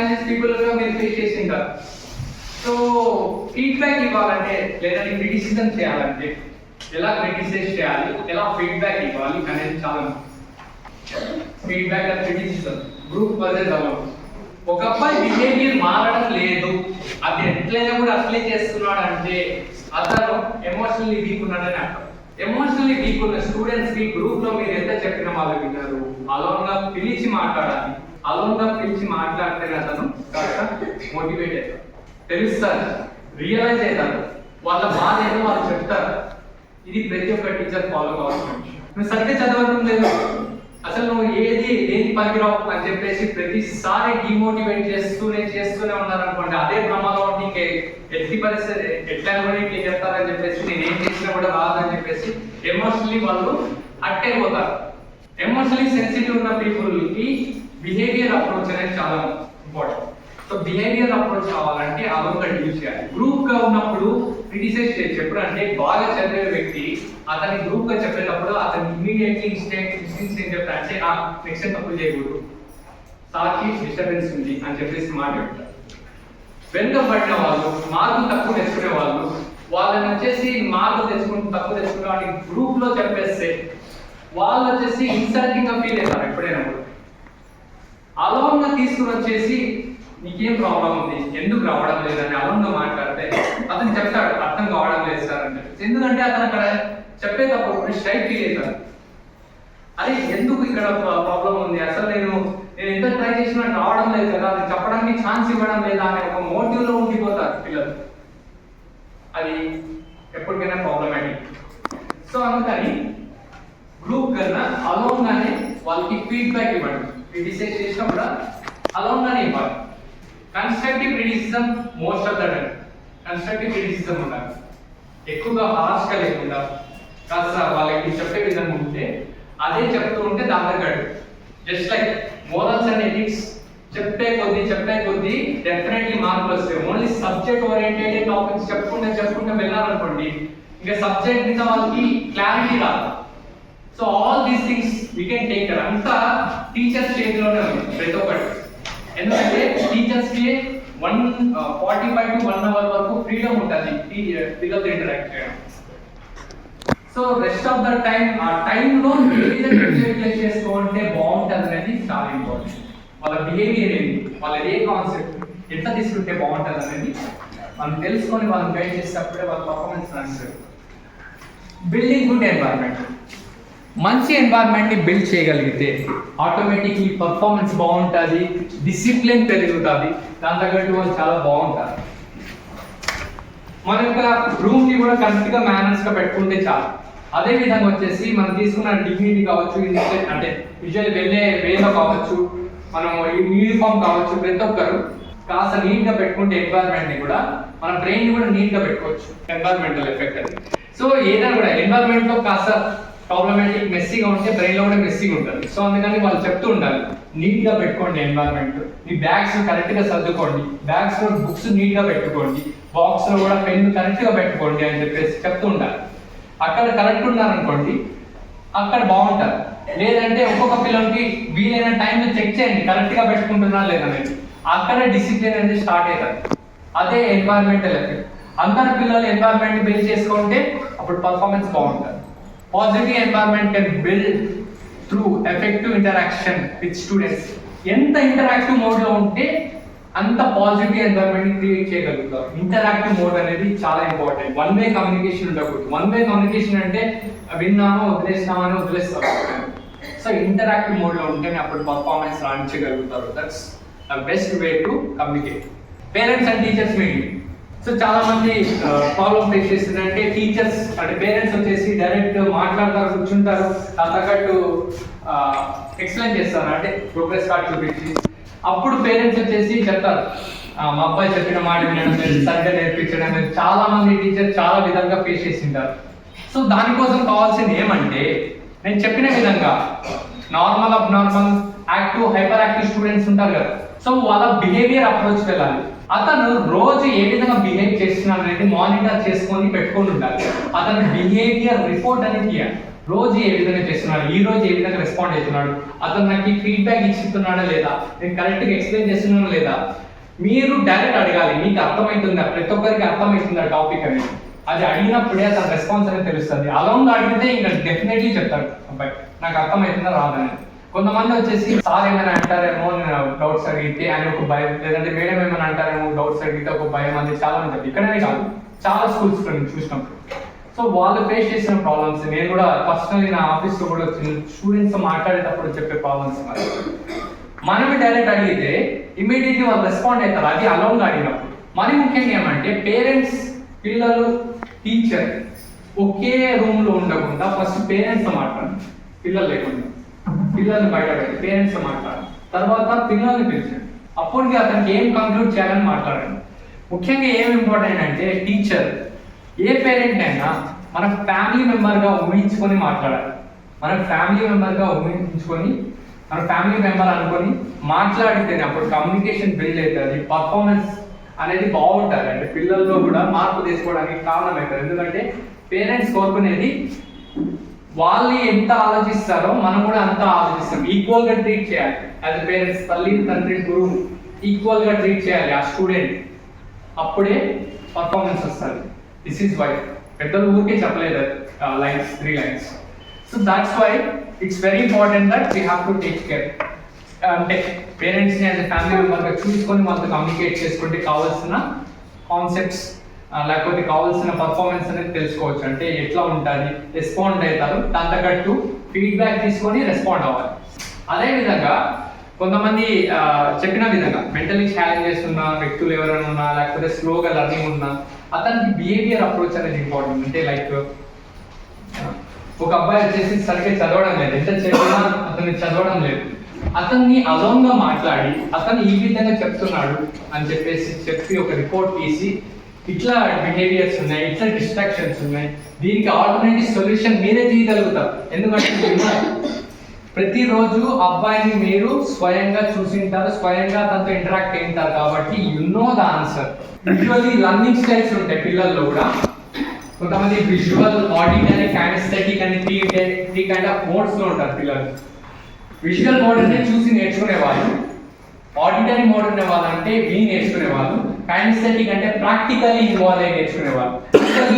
Challenges people గా మీరు face చేసి ఉంటారు. సో ఫీడ్బ్యాక్ ఇవ్వాలంటే లేదా క్రిటిసిజం చేయాలంటే ఎలా క్రిటిసైజ్ చేయాలి, ఎలా ఫీడ్బ్యాక్ ఇవ్వాలి అనేది చాలా feedback and criticism group versus alone. ఒక అబ్బాయి బిహేవియర్ మారడం లేదు, అది ఎట్లయినా కూడా అప్లై చేస్తున్నాడు అంటే అతను ఎమోషనల్లీ వీక్ ఉన్నాడని అర్థం. ఎమోషనల్లీ వీక్ ఉన్న స్టూడెంట్స్ కి గ్రూప్ లో మీరు ఎంత చెప్పిన వాళ్ళు విన్నారు, అలోన్ గా పిలిచి మాట్లాడాలి. అలోన్ గా పిలిచి మాట్లాడితే అతను కాస్త మోటివేట్ అవుతాడు, తెలుస్తారు, రియలైజ్ అవుతారు, వాళ్ళ బాధ ఏదో వాళ్ళు చెప్తారు. ఇది ప్రతి ఒక్క టీచర్ ఫాలో కావాల్సిన విషయం. నువ్వు సరిగ్గా చదవడం లేదు, అసలు నువ్వు దేని పనికిరావు అని చెప్పేసి ప్రతిసారి డిమోటివేట్ చేస్తూనే ఉన్నారనుకోండి, అదే భ్రమలో నీకు ఎట్టి పరిస్థితి ఎట్లా కూడా ఇట్లా చెప్తారని చెప్పేసి నేను ఏం చేసినా కూడా రాదని చెప్పేసి ఎమోషనలీ వాళ్ళు అట్టయిపోతారు. ఎమోషనలీ సెన్సిటివ్ ఉన్న పీపుల్ కి బిహేవియర్ అప్రోచ్ అనేది చాలా ఇంపార్టెంట్. సో బిహేవియర్ అప్రోచ్ కావాలంటే అలోన్గా డీల్ చేయాలి. గ్రూప్ గా ఉన్నప్పుడు క్రిటిసైజ్ చేయొచ్చు. ఎప్పుడంటే బాగా చదివే వ్యక్తి అతని గ్రూప్ గా చెప్పేటప్పుడు అతను ఇమీడియట్లీ ఇన్స్టింక్ట్స్ ఏం చెప్తారు అంటే నెక్స్ట్ తప్పులు చేయకూడదు, సార్కి డిస్టర్బెన్స్ ఉంది అని చెప్పేసి మాట్లాడతారు. వెనుకబడిన వాళ్ళు, మార్కులు తక్కువ తెచ్చుకునే వాళ్ళని వచ్చేసి మార్కులు తక్కువ తెచ్చుకునే వాళ్ళకి గ్రూప్ లో చెప్పేస్తే వాళ్ళు వచ్చేసి ఇన్సల్టింగ్ గా ఫీల్ అవుతారు. ఎప్పుడైనా కూడా అలోన్ గా తీసుకుని వచ్చేసి నీకేం ప్రాబ్లం ఉంది, ఎందుకు రావడం లేదని అలోన్గా మాట్లాడితే అతను చెప్తాడు అర్థం కావడం లేదు సార్ అని చెప్పేసి. ఎందుకంటే అతను అక్కడ చెప్పేటప్పుడు స్ట్రైట్ ఫీల్ అవుతాడు, అరే ఎందుకు ఇక్కడ ప్రాబ్లం ఉంది, అసలు నేను ఎంత ట్రై చేసినా రావడం లేదు కదా, అది చెప్పడానికి ఛాన్స్ ఇవ్వడం లేదా అనే ఒక మోటివ్ లో ఉండిపోతారు పిల్లలు. అది ఎప్పటికైనా ప్రాబ్లమాటిక్. సో అందుకని గ్రూప్ కన్నా అలోన్ గానే వాళ్ళకి ఫీడ్బ్యాక్ ఇవ్వండి. క్రిటిసైజ్ చేసినా కూడా అలోన్ గానే ఇవ్వాలి. Constructive criticism most of the time constructive criticism ఉండాలి, ఎక్కువగా హార్ష్గా లేకుండా కాస్త వాళ్ళకి చెప్పే విధంగా ఉంటే అదే చెప్తూ ఉంటే దాని తగ్గట్టు. Just like morals and ethics చెప్పే కొద్దీ డెఫినెట్లీ మార్కులు వస్తాయి. ఓన్లీ సబ్జెక్ట్ ఓరియంటెడ్ టాపిక్స్ చెప్పుకుంటే వెళ్ళాలనుకోండి, ఇంకా సబ్జెక్ట్ మీద వాళ్ళకి క్లారిటీ రాదు. So all these things we can take care. అంతా టీచర్స్ చేతిలోనే ఉంది ప్రతి ఒక్కటి. ఎందుకంటే టీచర్స్ కి 45 to 1 hour వరకు ఫ్రీడమ్ ఉంటుంది పిల్లలతో ఇంటరాక్ట్ చేయడం. So rest of the time ఆ టైంలో యూటిలైజ్ చేసుకోవాలంటే బాగుంటుంది అనేది చాలా ఇంపార్టెంట్. వాళ్ళ బిహేవియర్ ఏంటి, వాళ్ళ ఏ కాన్సెప్ట్ ఎట్లా తీసుకుంటే బాగుంటుంది అనేది మనం తెలుసుకొని వాళ్ళని గైడ్ చేసేటప్పుడే వాళ్ళ పర్ఫార్మెన్స్ నడుస్తుంది. బిల్డింగ్ గుడ్ ఎన్వైరన్మెంట్, మంచి ఎన్వైరన్మెంట్ ని బిల్డ్ చేయగలిగితే ఆటోమేటిక్లీ పర్ఫార్మెన్స్ బాగుంటుంది, డిసిప్లిన్ పెరుగుతుంది, దాని తగ్గట్టు వాళ్ళు చాలా బాగుంటారు. మన యొక్క రూమ్ ని కూడా కరెక్ట్ గా మేనర్స్ గా పెట్టుకుంటే చాలు. అదే విధంగా వచ్చేసి మనం తీసుకున్న డిగ్నిటీ కావచ్చు, అంటే విజువల్ వెళ్ళే వేలో కావచ్చు, మనం యూనిఫామ్ కావచ్చు, ప్రతి ఒక్కరు కాస్త నీట్ గా పెట్టుకుంటే ఎన్వైరన్మెంట్ ని కూడా మన బ్రెయిన్ ని కూడా నీట్ గా పెట్టుకోవచ్చు. ఎన్వైరన్మెంటల్ ఎఫెక్ట్ అది. సో ఏదైనా కూడా ఎన్వైరన్మెంట్ లో కాస్త ప్రాబ్లమాటిక్ మెస్సీగా ఉంటే బ్రెయిన్ లో కూడా మెస్సీగా ఉంటుంది. సో అందుకని వాళ్ళు చెప్తూ ఉండాలి నీట్ గా పెట్టుకోండి ఎన్వైరన్మెంట్, మీ బ్యాగ్స్ కరెక్ట్ గా సర్దుకోండి, బ్యాగ్స్ లో బుక్స్ నీట్ గా పెట్టుకోండి, బాక్స్ లో కూడా పెన్ కరెక్ట్ గా పెట్టుకోండి అని చెప్పేసి చెప్తూ ఉండాలి. అక్కడ కరెక్ట్ ఉన్నారనుకోండి అక్కడ బాగుంటారు. లేదంటే ఒక్కొక్క పిల్లలకి వీలైన టైంలో చెక్ చేయండి కరెక్ట్ గా పెట్టుకుంటున్నా లేదనేది, అక్కడ డిసిప్లిన్ అనేది స్టార్ట్ అవుతుంది. అదే ఎన్వైరన్మెంటల్ ఎఫెక్ట్. అందరు పిల్లలు ఎన్వైరన్మెంట్ బిల్డ్ చేసుకుంటే అప్పుడు పర్ఫార్మెన్స్ బాగుంటుంది. Positive environment can build through effective interaction with students. ఎంత ఇంటరాక్టివ్ మోడ్ లో ఉంటే అంత పాజిటివ్ ఎన్వైరన్మెంట్ క్రియేట్ చేయగలుగుతారు. ఇంటరాక్టివ్ మోడ్ అనేది చాలా ఇంపార్టెంట్. వన్ వే కమ్యూనికేషన్ ఉండకూడదు. వన్ వే కమ్యూనికేషన్ అంటే విన్నామో వదిలేస్తాం. సో ఇంటరాక్టివ్ మోడ్ లో ఉంటేనే అప్పుడు పర్ఫార్మెన్స్ రాణించగలుగుతారు. That's the best way to communicate. Parents and teachers meeting. So చాలా మంది ప్రాబ్లం ఫేస్ చేస్తుందంటే టీచర్స్ అంటే పేరెంట్స్ వచ్చేసి డైరెక్ట్ మాట్లాడతారు, కూర్చుంటారు, దాని తగ్గట్టు ఎక్స్ప్లెయిన్ చేస్తారు, అంటే ప్రోగ్రెస్ కార్డ్ చూపించి. అప్పుడు పేరెంట్స్ వచ్చేసి చెప్తారు మా అబ్బాయి చెప్పిన మాట వినడం లేదు, సరిగ్గా నేర్పించడం లేదు. చాలా మంది టీచర్ చాలా విధంగా ఫేస్ చేసింటారు. సో దానికోసం కావాల్సింది ఏమంటే నేను చెప్పిన విధంగా normal, abnormal, active, hyper active students ఉంటారు కదా, సో వాళ్ళ బిహేవియర్ అప్రోచ్ వెళ్ళాలి. అతను రోజు ఏ విధంగా బిహేవ్ చేస్తున్నాడు అనేది మానిటర్ చేసుకొని పెట్టుకొని ఉండాలి. అతని బిహేవియర్ రిపోర్ట్ అనేది తీయాలి. రోజు ఏ విధంగా చేస్తున్నాడు, ఈ రోజు ఏ విధంగా రెస్పాండ్ అవుతున్నాడు, అతను నాకు ఫీడ్బ్యాక్ ఇస్తున్నాడా లేదా, నేను కరెక్ట్గా ఎక్స్ప్లెయిన్ చేస్తున్నానా లేదా, మీరు డైరెక్ట్ అడగాలి. మీకు అర్థమవుతుందా, ప్రతి ఒక్కరికి అర్థమవుతుందా టాపిక్ అనేది. అది అడిగినప్పుడే అతని రెస్పాన్స్ అనేది తెలుస్తుంది. అలాంగ్ అడిగితే ఇంకా డెఫినెట్లీ చెప్తాడు అబ్బాయి నాకు అర్థమవుతుందా రాదని. కొంతమంది వచ్చేసి సార్ ఏమైనా అంటారేమో డౌట్స్ అడిగితే అని ఒక భయం, లేదంటే మేడం ఏమైనా అంటారేమో డౌట్స్ అడిగితే ఒక భయం అనేది చాలా మంది. ఇక్కడనే కాదు, చాలా స్కూల్స్ చూసినప్పుడు. సో వాళ్ళు ఫేస్ చేసిన ప్రాబ్లమ్స్, నేను కూడా పర్సనల్లీ నా ఆఫీస్లో కూడా స్టూడెంట్స్ మాట్లాడేటప్పుడు చెప్పే ప్రాబ్లమ్స్ మనమే డైరెక్ట్ అడిగితే ఇమీడియట్లీ వాళ్ళు రెస్పాండ్ అవుతారు, అది అలౌంగ్ అడిగినప్పుడు. మరి ముఖ్యంగా ఏమంటే పేరెంట్స్, పిల్లలు, టీచర్ ఒకే రూమ్ లో ఉండకుండా ఫస్ట్ పేరెంట్స్ మాట్లాడండి, పిల్లలు లేకుండా. పిల్లల్ని బయట పెట్టి పేరెంట్స్ మాట్లాడండి, తర్వాత పిల్లల్ని పిలిచండి. అప్పటికి అతనికి ఏం కంక్లూడ్ చేయాలని మాట్లాడండి. ముఖ్యంగా ఏం ఇంపార్టెంట్ అంటే టీచర్, ఏ పేరెంట్ అయినా మన ఫ్యామిలీ మెంబర్గా ఊహించుకొని మాట్లాడాలి. మన ఫ్యామిలీ మెంబర్గా ఊహించుకొని, మన ఫ్యామిలీ మెంబర్ అనుకొని మాట్లాడితేనే అప్పుడు కమ్యూనికేషన్ బిల్డ్ అవుతుంది, పర్ఫార్మెన్స్ అనేది బాగుంటుంది. అంటే పిల్లల్లో కూడా మార్పు తీసుకోవడానికి కారణం అవుతుంది. ఎందుకంటే పేరెంట్స్ కోరుకునేది వాళ్ళు ఎంత ఆలోచిస్తారో మనం కూడా అంత ఆలోచిస్తాం. ఈక్వల్గా ట్రీట్ చేయాలి. యాజ్ పేరెంట్స్, తల్లి, తండ్రి, గురువు ఈక్వల్గా ట్రీట్ చేయాలి ఆ స్టూడెంట్. అప్పుడే పర్ఫార్మెన్స్ వస్తుంది. దిస్ ఈజ్ వై పెద్దలు ఊరికే చెప్పలేదు lines, 3 lines. So that's why it's very important that we have to take care. అంటే పేరెంట్స్ని యాజ్ ఫ్యామిలీ మెంబర్గా చూసుకొని వాళ్ళతో కమ్యూనికేట్ చేసుకుంటే కావాల్సిన కాన్సెప్ట్స్ లేకపోతే కావాల్సిన పర్ఫార్మెన్స్ అనేది తెలుసుకోవచ్చు. అంటే ఎట్లా ఉంటుంది, రెస్పాండ్ అవుతారు, దాని తగ్గట్టు ఫీడ్బ్యాక్ తీసుకొని రెస్పాండ్ అవ్వాలి. అదేవిధంగా కొంతమంది చెప్పిన విధంగా మెంటలీ ఛాలెంజెస్ ఉన్న వ్యక్తులు ఎవరైనా ఉన్నా, లేకపోతే స్లోగా లర్నింగ్ ఉన్నా, అతనికి బిహేవియర్ అప్రోచ్ అనేది ఇంపార్టెంట్. అంటే లైక్ ఒక అబ్బాయి వచ్చేసి సరిగ్గా చదవడం లేదు, ఎంత చెప్పినా అతను చదవడం లేదు, అతన్ని అలోన్గా మాట్లాడి అతను ఈ విధంగా చెప్తున్నాడు అని చెప్పి ఒక రిపోర్ట్ తీసి ఇట్లా బిహేవియర్స్ ఉన్నాయి, ఇట్లా డిస్ట్రాక్షన్స్ ఉన్నాయి, దీనికి ఆల్టర్నేటివ్ సొల్యూషన్ మీరే తీయగలుగుతారు. ఎందుకంటే ప్రతిరోజు అబ్బాయిని మీరు స్వయంగా చూసింటారు, స్వయంగా తనతో ఇంటరాక్ట్ అయింటారు, కాబట్టి you know the answer. Usually learning styles ఉంటాయి పిల్లల్లో కూడా. కొంతమంది విజువల్, ఆడిటరీ, కైనెస్థెటిక్ అని 3 కైండ్ ఆఫ్ మోడ్స్ లో ఉంటారు పిల్లలు. విజువల్ మోడ్ అంటే చూసి నేర్చుకునేవాళ్ళు, ఆడిటరీ మోడ్ ఉండే వాళ్ళు అంటే విని నేర్చుకునేవాళ్ళు, కైనెస్థెటిక్ అంటే ప్రాక్టికల్లీ ఇన్వాల్వ్ అయ్యి నేర్చుకునేవాళ్ళు.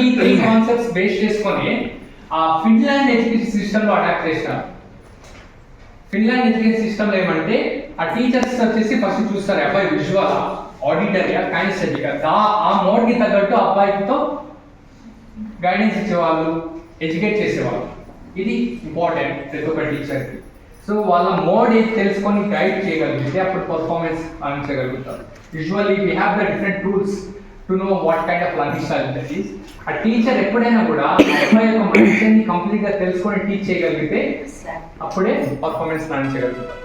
ఈ 3 కాన్సెప్ట్స్ బేస్ చేసుకొని ఆ ఫిన్లాండ్ ఎడ్యుకేషన్ సిస్టమ్ లో అటాక్ చేస్తారు. ఫిన్లాండ్ ఎడ్యుకేషన్ సిస్టమ్ లో ఏమంటే ఆ టీచర్స్ వచ్చేసి ఫస్ట్ చూస్తారు అబ్బాయి విజువల్, ఆడిటరీయా, కైనెస్థెటిక్, ఆ మోడ్ కి తగ్గట్టు అబ్బాయితో గైడెన్స్ ఇచ్చేవాళ్ళు, ఎడ్యుకేట్ చేసేవాళ్ళు. ఇది ఇంపార్టెంట్ ప్రతి ఒక్క టీచర్కి. సో వాళ్ళ మోడ్ ఏది తెలుసుకొని గైడ్ చేయగలిగితే అప్పుడు పర్ఫార్మెన్స్ అందించగలుగుతారు. Usually we have the different tools to know what kind of learning style that is. ఆ టీచర్ ఎప్పుడైనా కూడా అబ్బాయి యొక్క మైండ్ కంప్లీట్ గా తెలుసుకొని టీచ్ చేయగలిగితే అప్పుడే పర్ఫార్మెన్స్ అందించగలుగుతారు.